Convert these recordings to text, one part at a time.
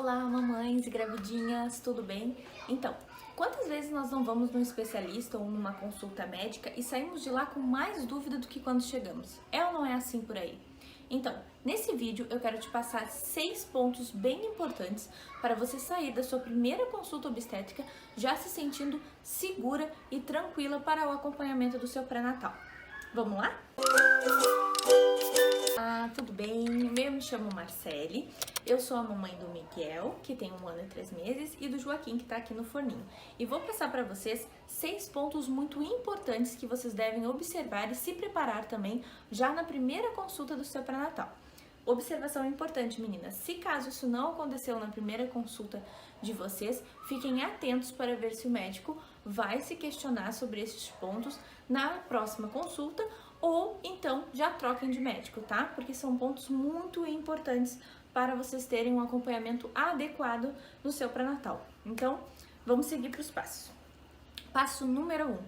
Olá, mamães e gravidinhas, tudo bem? Então, quantas vezes nós não vamos num especialista ou numa consulta médica e saímos de lá com mais dúvida do que quando chegamos? É ou não é assim por aí? Então, nesse vídeo eu quero te passar 6 pontos bem importantes para você sair da sua primeira consulta obstétrica já se sentindo segura e tranquila para o acompanhamento do seu pré-natal. Vamos lá? Tudo bem? Eu me chamo Marcele, eu sou a mamãe do Miguel, que tem 1 ano e 3 meses, e do Joaquim, que tá aqui no forninho. E vou passar para vocês 6 pontos muito importantes que vocês devem observar e se preparar também já na primeira consulta do seu pré-natal. Observação importante, meninas, se caso isso não aconteceu na primeira consulta de vocês, fiquem atentos para ver se o médico vai se questionar sobre esses pontos na próxima consulta ou então já troquem de médico, tá? Porque são pontos muito importantes para vocês terem um acompanhamento adequado no seu pré-natal. Então, vamos seguir para os passos. Passo número 1.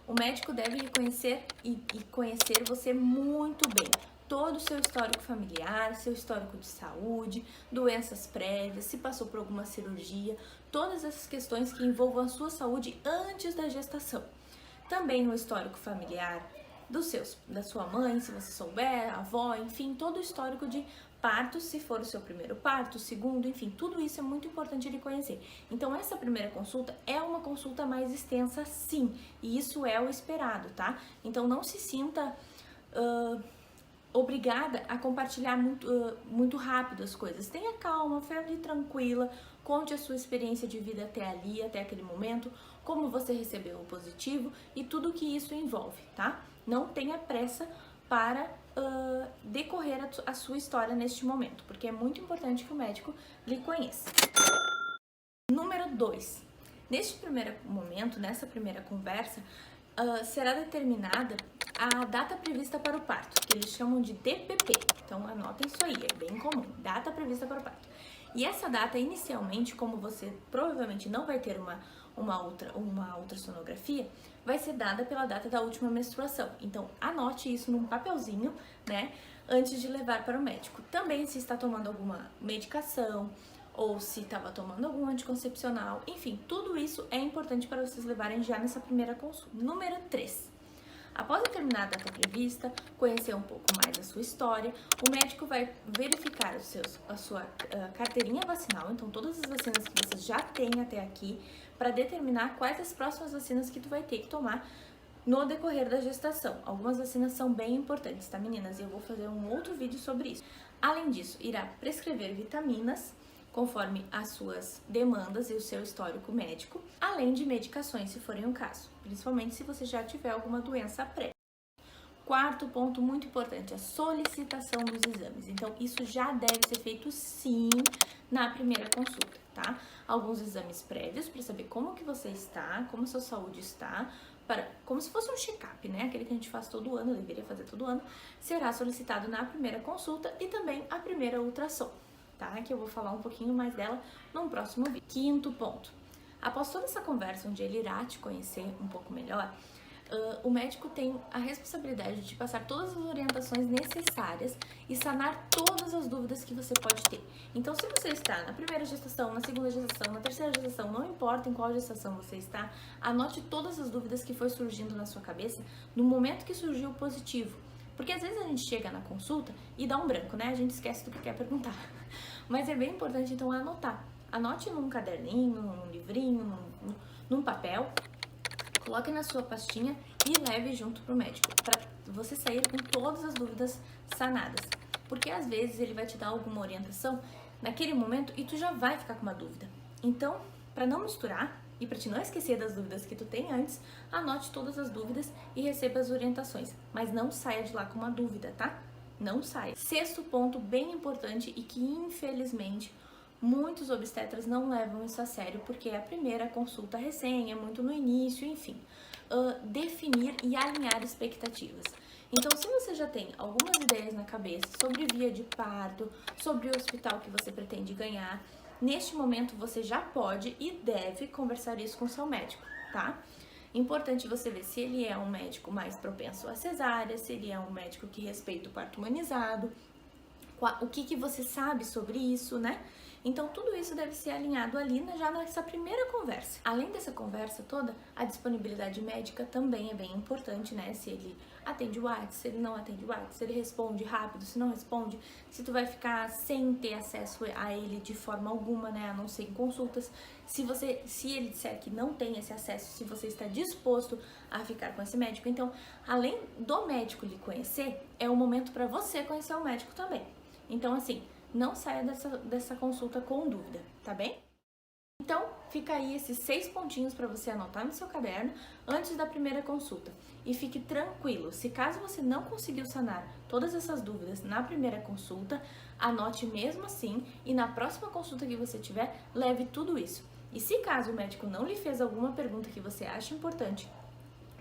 O médico deve reconhecer e conhecer você muito bem. Todo o seu histórico familiar, seu histórico de saúde, doenças prévias, se passou por alguma cirurgia, todas essas questões que envolvam a sua saúde antes da gestação. Também no histórico familiar da sua mãe, se você souber, avó, enfim, todo o histórico de parto, se for o seu primeiro parto, segundo, enfim, tudo isso é muito importante ele conhecer. Então, essa primeira consulta é uma consulta mais extensa, sim, e isso é o esperado, tá? Então, não se sinta obrigada a compartilhar muito rápido as coisas. Tenha calma, fique tranquila, conte a sua experiência de vida até ali, até aquele momento, como você recebeu o positivo e tudo que isso envolve, tá? Não tenha pressa para decorrer a sua história neste momento, porque é muito importante que o médico lhe conheça. Número 2. Neste primeiro momento, nessa primeira conversa, será determinada a data prevista para o parto, que eles chamam de DPP. Então, anotem isso aí, é bem comum, data prevista para o parto. E essa data, inicialmente, como você provavelmente não vai ter uma ultrassonografia, vai ser dada pela data da última menstruação. Então, anote isso num papelzinho, né, antes de levar para o médico. Também, se está tomando alguma medicação, ou se estava tomando algum anticoncepcional, enfim, tudo isso é importante para vocês levarem já nessa primeira consulta. Número 3. Após determinar a data prevista, conhecer um pouco mais a sua história, o médico vai verificar a sua carteirinha vacinal, então todas as vacinas que você já tem até aqui, para determinar quais as próximas vacinas que tu vai ter que tomar no decorrer da gestação. Algumas vacinas são bem importantes, tá, meninas? E eu vou fazer um outro vídeo sobre isso. Além disso, irá prescrever vitaminas, conforme as suas demandas e o seu histórico médico, além de medicações, se forem o caso, principalmente se você já tiver alguma doença prévia. Quarto ponto muito importante, a solicitação dos exames. Então, isso já deve ser feito sim na primeira consulta, tá? Alguns exames prévios para saber como que você está, como a sua saúde está, como se fosse um check-up, né? Aquele que a gente faz todo ano, deveria fazer todo ano, será solicitado na primeira consulta e também a primeira ultrassom. Tá? Que eu vou falar um pouquinho mais dela num próximo vídeo. Quinto ponto. Após toda essa conversa, onde ele irá te conhecer um pouco melhor, o médico tem a responsabilidade de te passar todas as orientações necessárias e sanar todas as dúvidas que você pode ter. Então, se você está na primeira gestação, na segunda gestação, na terceira gestação, não importa em qual gestação você está, anote todas as dúvidas que foi surgindo na sua cabeça no momento que surgiu o positivo. Porque às vezes a gente chega na consulta e dá um branco, né? A gente esquece do que quer perguntar. Mas é bem importante, então, anotar. Anote num caderninho, num livrinho, num papel. Coloque na sua pastinha e leve junto pro médico, para você sair com todas as dúvidas sanadas. Porque às vezes ele vai te dar alguma orientação naquele momento e tu já vai ficar com uma dúvida. Então, para não misturar e para te não esquecer das dúvidas que tu tem antes, anote todas as dúvidas e receba as orientações. Mas não saia de lá com uma dúvida, tá? Não saia. Sexto ponto bem importante e que infelizmente muitos obstetras não levam isso a sério porque é a primeira consulta recém, é muito no início, enfim. Definir e alinhar expectativas. Então, se você já tem algumas ideias na cabeça sobre via de parto, sobre o hospital que você pretende ganhar, neste momento você já pode e deve conversar isso com seu médico, tá? Importante você ver se ele é um médico mais propenso a cesárea, se ele é um médico que respeita o parto humanizado, o que você sabe sobre isso, né? Então tudo isso deve ser alinhado ali já nessa primeira conversa. Além dessa conversa toda, a disponibilidade médica também é bem importante, né? Se ele atende o WhatsApp, se ele não atende o WhatsApp, se ele responde rápido, se não responde, se tu vai ficar sem ter acesso a ele de forma alguma, né? A não ser em consultas. Se ele disser que não tem esse acesso, se você está disposto a ficar com esse médico. Então, além do médico lhe conhecer, é o momento para você conhecer o médico também. Então, assim, não saia dessa consulta com dúvida, tá bem? Então, fica aí esses 6 pontinhos para você anotar no seu caderno antes da primeira consulta. E fique tranquilo, se caso você não conseguiu sanar todas essas dúvidas na primeira consulta, anote mesmo assim e na próxima consulta que você tiver, leve tudo isso. E se caso o médico não lhe fez alguma pergunta que você acha importante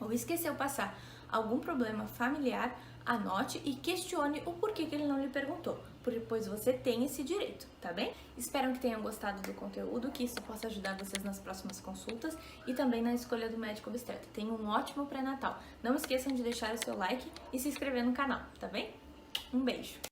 ou esqueceu passar algum problema familiar, anote e questione o porquê que ele não lhe perguntou, pois você tem esse direito, tá bem? Espero que tenham gostado do conteúdo, que isso possa ajudar vocês nas próximas consultas e também na escolha do médico obstetra. Tenham um ótimo pré-natal. Não esqueçam de deixar o seu like e se inscrever no canal, tá bem? Um beijo!